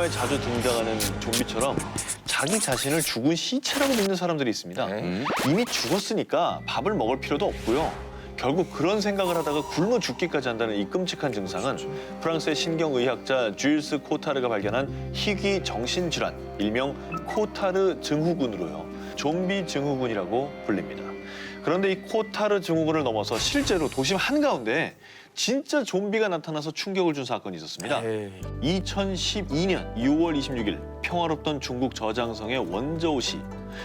영화에 자주 등장하는 좀비처럼 자기 자신을 죽은 시체라고 믿는 사람들이 있습니다. 이미 죽었으니까 밥을 먹을 필요도 없고요. 결국 그런 생각을 하다가 굶어 죽기까지 한다는 이 끔찍한 증상은 프랑스의 신경의학자 주일스 코타르가 발견한 희귀 정신질환, 일명 코타르 증후군으로요. 좀비 증후군이라고 불립니다. 그런데 이 코타르 증후군을 넘어서 실제로 도심 한가운데 진짜 좀비가 나타나서 충격을 준 사건이 있었습니다. 2012년 6월 26일 평화롭던 중국 저장성의 원저우시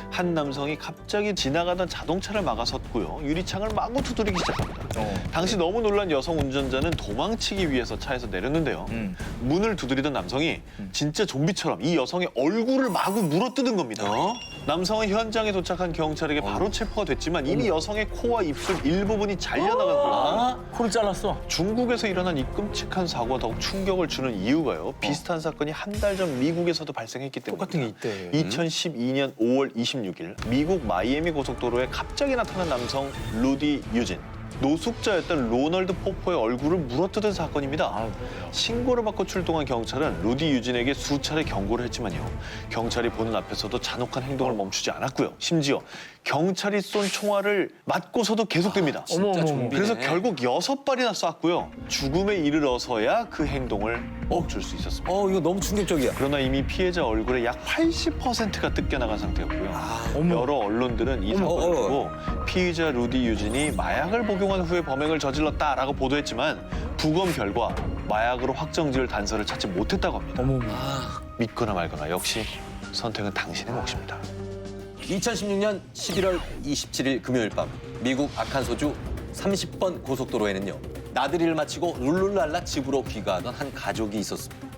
한 남성이 갑자기 지나가던 자동차를 막아섰고요. 유리창을 마구 두드리기 시작합니다. 당시 너무 놀란 여성 운전자는 도망치기 위해서 차에서 내렸는데요. 문을 두드리던 남성이 진짜 좀비처럼 이 여성의 얼굴을 마구 물어뜯은 겁니다. 남성은 현장에 도착한 경찰에게 바로 체포가 됐지만 이미 여성의 코와 입술 일부분이 잘려나갔고요. 코를 잘랐어. 중국에서 일어난 이 끔찍한 사고가 더욱 충격을 주는 이유가요. 비슷한 사건이 한 달 전 미국에서도 발생했기 때문입니다. 똑같은 게 있대. 2012년 5월 26일 미국 마이애미 고속도로에 갑자기 나타난 남성 루디 유진. 노숙자였던 로널드 포포의 얼굴을 물어뜯은 사건입니다. 신고를 받고 출동한 경찰은 루디 유진에게 수차례 경고를 했지만요. 경찰이 보는 앞에서도 잔혹한 행동을 멈추지 않았고요. 심지어 경찰이 쏜 총알을 맞고서도 계속됩니다. 진짜 좀비네. 그래서 결국 6발이나 쐈고요. 죽음에 이르러서야 그 행동을 멈출 수 있었습니다. 이거 너무 충격적이야. 그러나 이미 피해자 얼굴의 약 80%가 뜯겨나간 상태였고요. 여러 언론들은 이 사건을 두고 피의자 루디 유진이 마약을 복용한 후에 범행을 저질렀다라고 보도했지만 부검 결과 마약으로 확정지을 단서를 찾지 못했다고 합니다. 믿거나 말거나 역시 선택은 당신의 몫입니다. 2016년 11월 27일 금요일 밤 미국 아칸소주 30번 고속도로에는요. 나들이를 마치고 룰루랄라 집으로 귀가하던 한 가족이 있었습니다.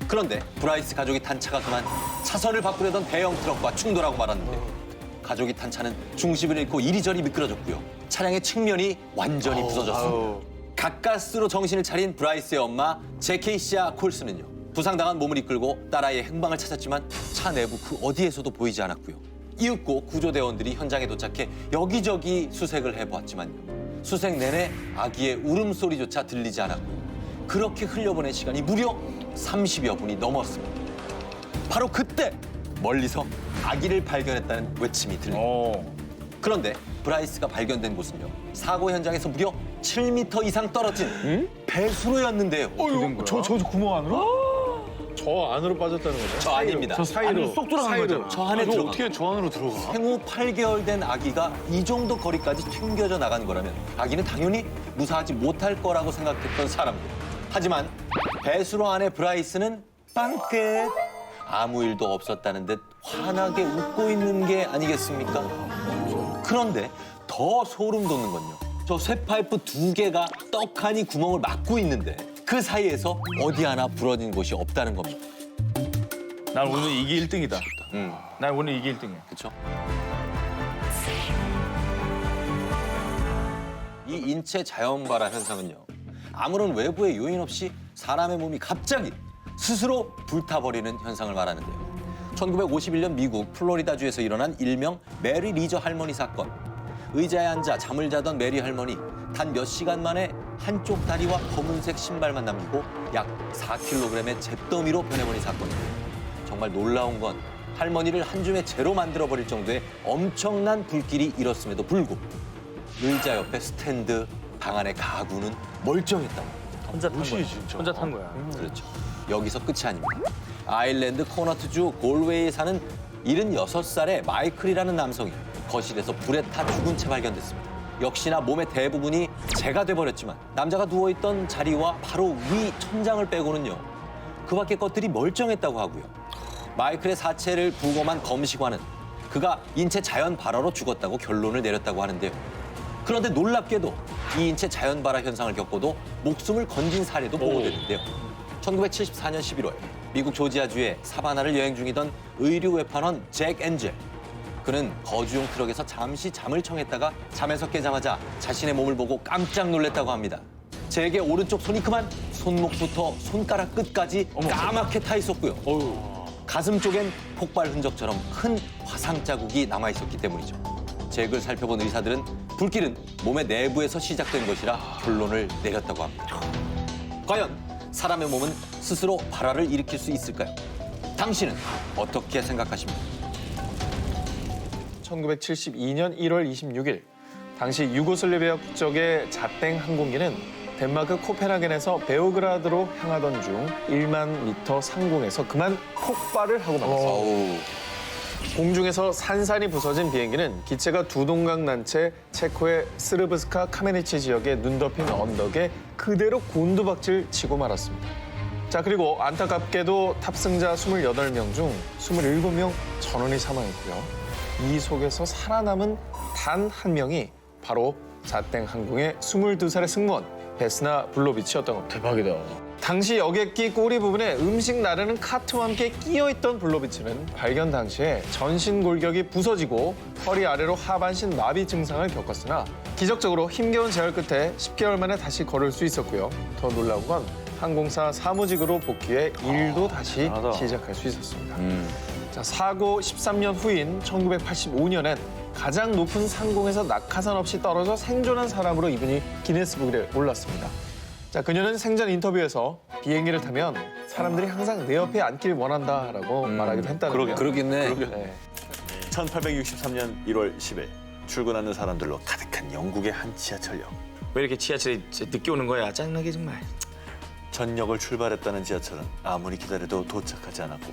그런데 브라이스 가족이 탄 차가 그만 차선을 바꾸려던 대형 트럭과 충돌하고 말았는데요. 가족이 탄 차는 중심을 잃고 이리저리 미끄러졌고요. 차량의 측면이 완전히 부서졌습니다. 가까스로 정신을 차린 브라이스의 엄마 제케이시아 콜스는요. 부상당한 몸을 이끌고 딸아이의 행방을 찾았지만 차 내부 그 어디에서도 보이지 않았고요. 이윽고 구조대원들이 현장에 도착해 여기저기 수색을 해보았지만요. 수색 내내 아기의 울음소리조차 들리지 않았고요. 그렇게 흘려보낸 시간이 무려 30여 분이 넘었습니다. 바로 그때 멀리서 아기를 발견했다는 외침이 들립니다. 그런데 브라이스가 발견된 곳은요. 사고 현장에서 무려 7m 이상 떨어진 배수로였는데요. 저 구멍 안으로? 저 안으로 빠졌다는 거죠? 저 아닙니다. 저 사이로 쏙 들어간 거잖아. 저 안에 들어가. 어떻게 저 안으로 들어가? 생후 8개월 된 아기가 이 정도 거리까지 튕겨져 나간 거라면 아기는 당연히 무사하지 못할 거라고 생각했던 사람들. 하지만 배수로 안에 브라이스는 빵끝 아무 일도 없었다는 듯 환하게 웃고 있는 게 아니겠습니까? 그런데 더 소름 돋는 건요. 저 쇠파이프 2개가 떡하니 구멍을 막고 있는데 그 사이에서 어디 하나 부러진 곳이 없다는 겁니다. 난 오늘 이게 1등이다. 난 오늘 이게 1등이야. 그렇죠? 이 인체 자연발화 현상은요. 아무런 외부의 요인 없이 사람의 몸이 갑자기 스스로 불타버리는 현상을 말하는데요. 1951년 미국 플로리다주에서 일어난 일명 메리 리저 할머니 사건. 의자에 앉아 잠을 자던 메리 할머니 단 몇 시간 만에 한쪽 다리와 검은색 신발만 남기고 약 4kg의 잿더미로 변해버린 사건이에요. 정말 놀라운 건 할머니를 한 줌의 재로 만들어버릴 정도의 엄청난 불길이 일었음에도 불구하고 의자 옆에 스탠드, 방 안의 가구는 멀쩡했다고 합니다. 혼자 탄 거야. 혼자 탄 거야. 그렇죠. 여기서 끝이 아닙니다. 아일랜드 코너트주 골웨이에 사는 76살의 마이클이라는 남성이 거실에서 불에 타 죽은 채 발견됐습니다. 역시나 몸의 대부분이 재가 돼버렸지만 남자가 누워있던 자리와 바로 위 천장을 빼고는요. 그 밖의 것들이 멀쩡했다고 하고요. 마이클의 사체를 부검한 검시관은 그가 인체 자연 발화로 죽었다고 결론을 내렸다고 하는데요. 그런데 놀랍게도 이 인체 자연 발화 현상을 겪고도 목숨을 건진 사례도 보고됐는데요. 1974년 11월 미국 조지아주의 사바나를 여행 중이던 의류 외판원 잭 엔젤. 그는 거주용 트럭에서 잠시 잠을 청했다가 잠에서 깨자마자 자신의 몸을 보고 깜짝 놀랐다고 합니다. 잭의 오른쪽 손이 그만 손목부터 손가락 끝까지 까맣게 타 있었고요. 가슴 쪽엔 폭발 흔적처럼 큰 화상 자국이 남아 있었기 때문이죠. 잭을 살펴본 의사들은 불길은 몸의 내부에서 시작된 것이라 결론을 내렸다고 합니다. 과연 사람의 몸은 스스로 발화를 일으킬 수 있을까요? 당신은 어떻게 생각하십니까? 1972년 1월 26일 당시 유고슬라비아 국적의 자땡 항공기는 덴마크 코펜하겐에서 베오그라드로 향하던 중 1만 미터 상공에서 그만 폭발을 하고 말았습니다. 어우, 공중에서 산산이 부서진 비행기는 기체가 두 동강 난 채 체코의 스르브스카 카메니치 지역의 눈 덮인 언덕에 그대로 곤두박질 치고 말았습니다. 자, 그리고 안타깝게도 탑승자 28명 중 27명 전원이 사망했고요. 이 속에서 살아남은 단 한 명이 바로 자땡 항공의 22살의 승무원 베스나 블로비치였던 겁니다. 대박이다. 당시 여객기 꼬리 부분에 음식 나르는 카트와 함께 끼어있던 블로비치는 발견 당시에 전신 골격이 부서지고 허리 아래로 하반신 마비 증상을 겪었으나 기적적으로 힘겨운 재활 끝에 10개월 만에 다시 걸을 수 있었고요. 더 놀라운 건 항공사 사무직으로 복귀해 일도 다시 대단하다. 시작할 수 있었습니다. 자, 사고 13년 후인 1985년엔 가장 높은 상공에서 낙하산 없이 떨어져 생존한 사람으로 이분이 기네스북에 올랐습니다. 자, 그녀는 생전 인터뷰에서 비행기를 타면 사람들이 항상 내 옆에 앉길 원한다라고 말하기도 했다는데요. 그러긴 해. 네. 1863년 1월 10일 출근하는 사람들로 가득한 영국의 한 지하철역. 왜 이렇게 지하철이 늦게 오는 거야? 짜증나게 정말. 전역을 출발했다는 지하철은 아무리 기다려도 도착하지 않았고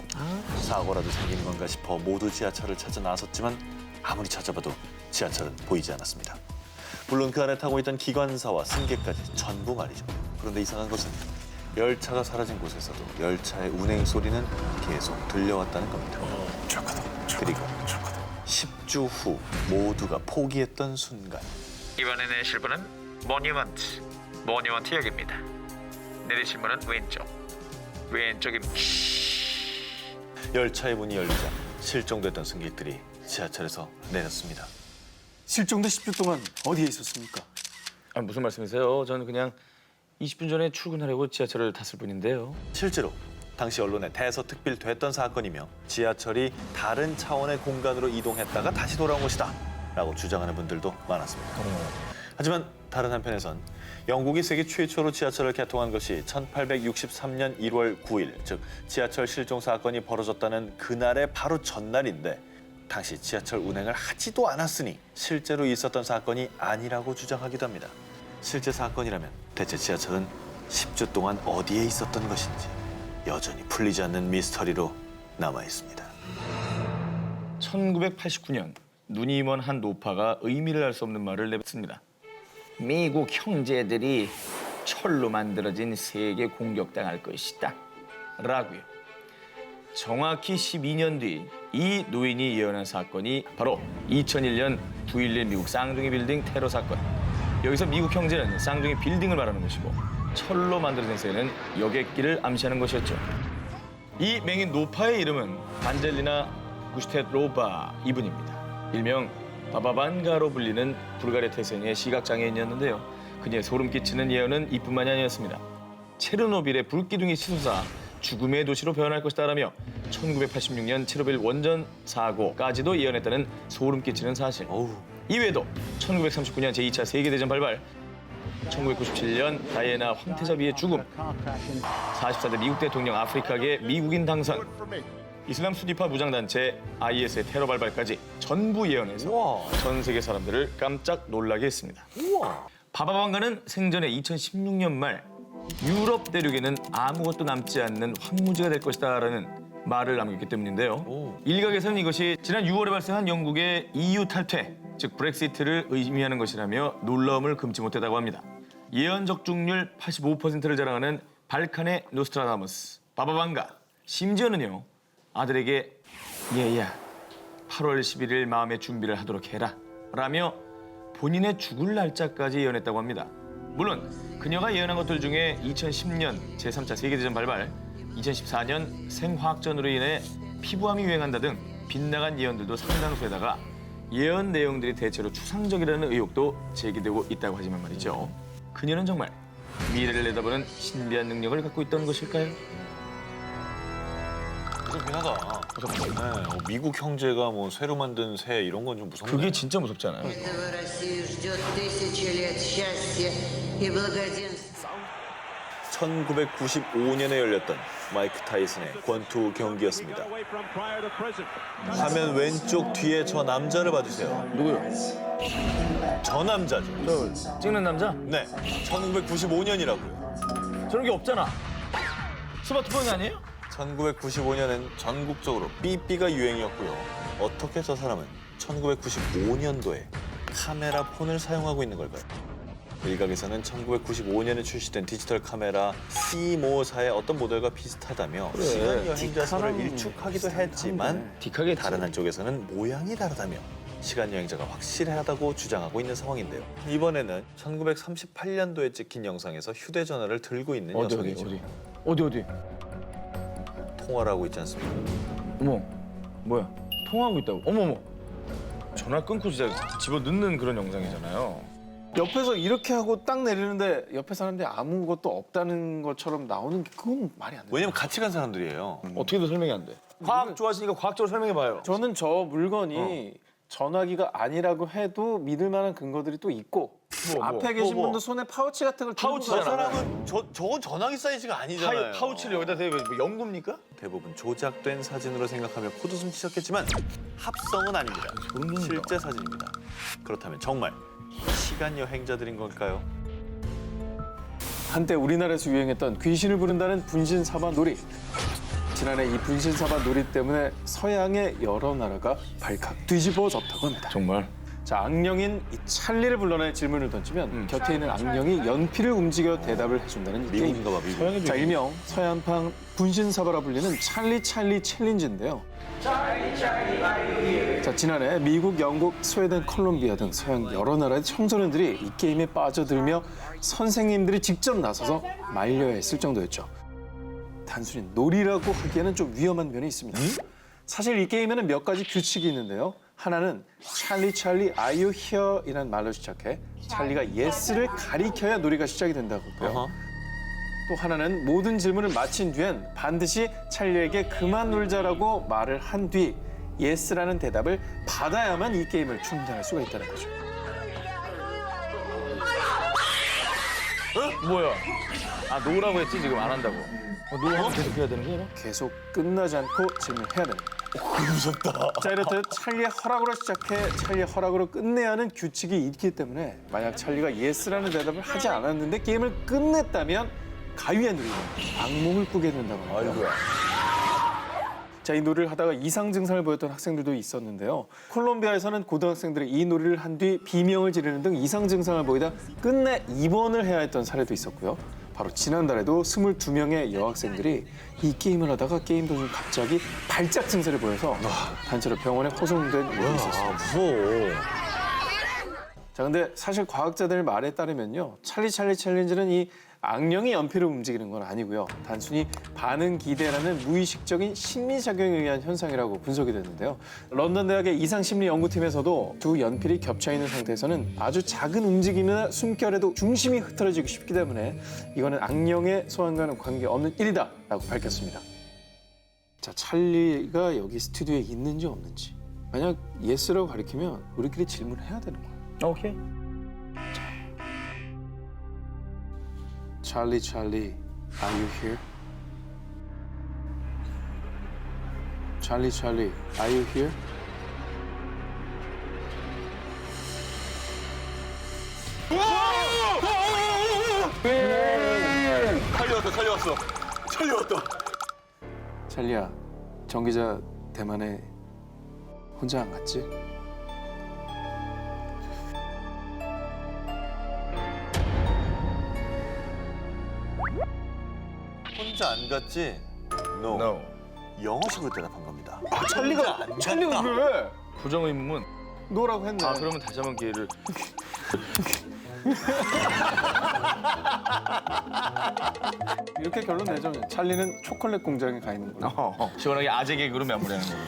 사고라도 생기는 건가 싶어 모두 지하철을 찾아 나섰지만 아무리 찾아봐도 지하철은 보이지 않았습니다. 물론 그 안에 타고 있던 기관사와 승객까지 전부 말이죠. 그런데 이상한 것은 열차가 사라진 곳에서도 열차의 운행 소리는 계속 들려왔다는 겁니다. 그리고 10주 후 모두가 포기했던 순간 이번에 내실 분은 모니먼트역입니다. 내리실 문은 왼쪽입니다. 열차의 문이 열리자 실종됐던 승객들이 지하철에서 내렸습니다. 실종돼 10주 동안 어디에 있었습니까? 아, 무슨 말씀이세요? 저는 그냥 20분 전에 출근하려고 지하철을 탔을 뿐인데요. 실제로 당시 언론에 대서특필됐던 사건이며 지하철이 다른 차원의 공간으로 이동했다가 다시 돌아온 것이다 라고 주장하는 분들도 많았습니다. 하지만 다른 한편에선 영국이 세계 최초로 지하철을 개통한 것이 1863년 1월 9일, 즉 지하철 실종 사건이 벌어졌다는 그날의 바로 전날인데 당시 지하철 운행을 하지도 않았으니 실제로 있었던 사건이 아니라고 주장하기도 합니다. 실제 사건이라면 대체 지하철은 10주 동안 어디에 있었던 것인지 여전히 풀리지 않는 미스터리로 남아 있습니다. 1989년 눈이 먼 한 노파가 의미를 알 수 없는 말을 내뱉습니다. 미국 형제들이 철로 만들어진 세계 공격당할 것이다. 라고요. 정확히 12년 뒤 이 노인이 예언한 사건이 바로 2001년 9.11 미국 쌍둥이 빌딩 테러 사건. 여기서 미국 형제는 쌍둥이 빌딩을 말하는 것이고 철로 만들어진 세계는 여객기를 암시하는 것이었죠. 이 맹인 노파의 이름은 반젤리나 구슈테로바 이분입니다. 일명 바바반가로 불리는 불가리아 태생의 시각장애인이었는데요. 그녀의 소름 끼치는 예언은 이뿐만이 아니었습니다. 체르노빌의 불기둥이 치솟아 죽음의 도시로 변할 것이다라며 1986년 체르노빌 원전 사고까지도 예언했다는 소름 끼치는 사실. 이외에도 1939년 제2차 세계대전 발발, 1997년 다이애나 황태자비의 죽음, 44대 미국 대통령 아프리카계 미국인 당선, 이슬람 수디파 무장단체 IS의 테러 발발까지 전부 예언해서 전 세계 사람들을 깜짝 놀라게 했습니다. 바바반가는 생전에 2016년 말 유럽 대륙에는 아무것도 남지 않는 황무지가 될 것이다라는 말을 남겼기 때문인데요. 일각에서는 이것이 지난 6월에 발생한 영국의 EU 탈퇴, 즉 브렉시트를 의미하는 것이라며 놀라움을 금치 못했다고 합니다. 예언 적중률 85%를 자랑하는 발칸의 노스트라다무스, 바바반가, 심지어는요. 아들에게 얘야 8월 11일 마음의 준비를 하도록 해라 라며 본인의 죽을 날짜까지 예언했다고 합니다. 물론 그녀가 예언한 것들 중에 2010년 제3차 세계대전 발발, 2014년 생화학전으로 인해 피부암이 유행한다 등 빗나간 예언들도 상당수에다가 예언 내용들이 대체로 추상적이라는 의혹도 제기되고 있다고 하지만 말이죠. 그녀는 정말 미래를 내다보는 신비한 능력을 갖고 있던 것일까요? 무섭긴 하다. 네, 미국 형제가 뭐 새로 만든 새 이런 건 좀 무섭네. 그게 진짜 무섭잖아요. Этого Россию ждет 1000 лет счастья и благоденствия. 1995년에 열렸던 마이크 타이슨의 권투 경기였습니다. 화면 왼쪽 뒤에 저 남자를 봐주세요. 누구요? 저 남자죠. 저 찍는 남자? 네, 1995년이라고요. 저런 게 없잖아. 스마트폰이 아니에요? 1995년엔 전국적으로 삐삐가 유행이었고요. 어떻게 저 사람은 1995년도에 카메라 폰을 사용하고 있는 걸까요? 일각에서는 1995년에 출시된 디지털 카메라 C 모사의 어떤 모델과 비슷하다며 시간 여행자설을 일축하기도 했지만 딕하게 다른 한쪽에서는 모양이 다르다며 시간 여행자가 확실하다고 주장하고 있는 상황인데요. 이번에는 1938년도에 찍힌 영상에서 휴대전화를 들고 있는 여성이죠. 어디? 통화를 하고 있지 않습니까? 어머, 뭐야? 통화하고 있다고? 어머머. 전화 끊고 진짜 집어넣는 그런 영상이잖아요. 옆에서 이렇게 하고 딱 내리는데 옆에 사람들이 아무것도 없다는 것처럼 나오는 게 그건 말이 안 돼요. 왜냐면 같이 간 사람들이에요. 어떻게도 설명이 안 돼. 과학 좋아하시니까 과학적으로 설명해봐요. 저는 저 물건이 전화기가 아니라고 해도 믿을 만한 근거들이 또 있고 앞에 계신 분도 손에 파우치 같은 걸 들고 파우치잖아. 저 사람은 저건 전화기 사이즈가 아니잖아요. 파우치를 여기다 대고 뭐 연구입니까? 대부분 조작된 사진으로 생각하며 코웃음 치셨겠지만 합성은 아닙니다. 실제 사진입니다. 그렇다면 정말 시간 여행자들인 걸까요? 한때 우리나라에서 유행했던 귀신을 부른다는 분신사바 놀이. 지난해 이 분신사바 놀이 때문에 서양의 여러 나라가 발칵 뒤집어졌다고 합니다. 정말? 자, 악령인 이 찰리를 불러내 질문을 던지면 곁에 있는 악령이 연필을 움직여 대답을 해준다는 이 게임. 미국인가 봐, 미국. 자, 일명 서양판 분신사바라 불리는 찰리 챌린지인데요. 자, 지난해 미국, 영국, 스웨덴, 콜롬비아 등 서양 여러 나라의 청소년들이 이 게임에 빠져들며 선생님들이 직접 나서서 말려야 했을 정도였죠. 단순히 놀이라고 하기에는 좀 위험한 면이 있습니다. 사실 이 게임에는 몇 가지 규칙이 있는데요. 하나는 찰리 are you here? 이란 말로 시작해 찰리가 yes를 가리켜야 놀이가 시작이 된다고 했고요. 또 하나는 모든 질문을 마친 뒤엔 반드시 찰리에게 그만 놀자라고 말을 한 뒤 yes라는 대답을 받아야만 이 게임을 중단할 수가 있다는 거죠. 뭐야? 아, 노라고 했지 지금 안 한다고. 노하면 계속 해야 되는 거야? 계속 끝나지 않고 질문해야 되는 거예요. 무섭다. 자, 이렇듯 찰리의 허락으로 시작해 찰리의 허락으로 끝내야 하는 규칙이 있기 때문에 만약 찰리가 예스라는 대답을 하지 않았는데 게임을 끝냈다면 가위에 눌리면 악몽을 꾸게 된다고 합니다. 아이고야. 자, 이 놀이를 하다가 이상 증상을 보였던 학생들도 있었는데요. 콜롬비아에서는 고등학생들이 이 놀이를 한 뒤 비명을 지르는 등 이상 증상을 보이다 끝내 입원을 해야 했던 사례도 있었고요. 바로 지난달에도 22명의 여학생들이 이 게임을 하다가 게임 도중 갑자기 발작 증세를 보여서 단체로 병원에 호송된 일이 있었습니다. 무서워. 자, 근데 사실 과학자들 말에 따르면요, 찰리 챌린지는 이 악령이 연필을 움직이는 건 아니고요. 단순히 반응 기대라는 무의식적인 심리작용에 의한 현상이라고 분석이 됐는데요. 런던 대학의 이상심리 연구팀에서도 두 연필이 겹쳐 있는 상태에서는 아주 작은 움직임이나 숨결에도 중심이 흐트러지기 쉽기 때문에 이거는 악령의 소환과는 관계없는 일이다라고 밝혔습니다. 자, 찰리가 여기 스튜디오에 있는지 없는지. 만약 예스라고 가리키면 우리끼리 질문을 해야 되는 거예요. 오케이. Charlie, are you here? Charlie, are you here? 찰리왔다. 찰리야, 정 기자 대만에 혼자 안 갔지? 혼자 안 갔지? No. 영어식으로 대답한 겁니다. 찰리가 왜? 부정 의문문. 노라고 했네. 아, 그러면 다시 한번 기회를. 이렇게 결론 내죠. 찰리는 초콜릿 공장에 가 있는 걸로. 시원하게 아재 개그로 마무리하는 걸로.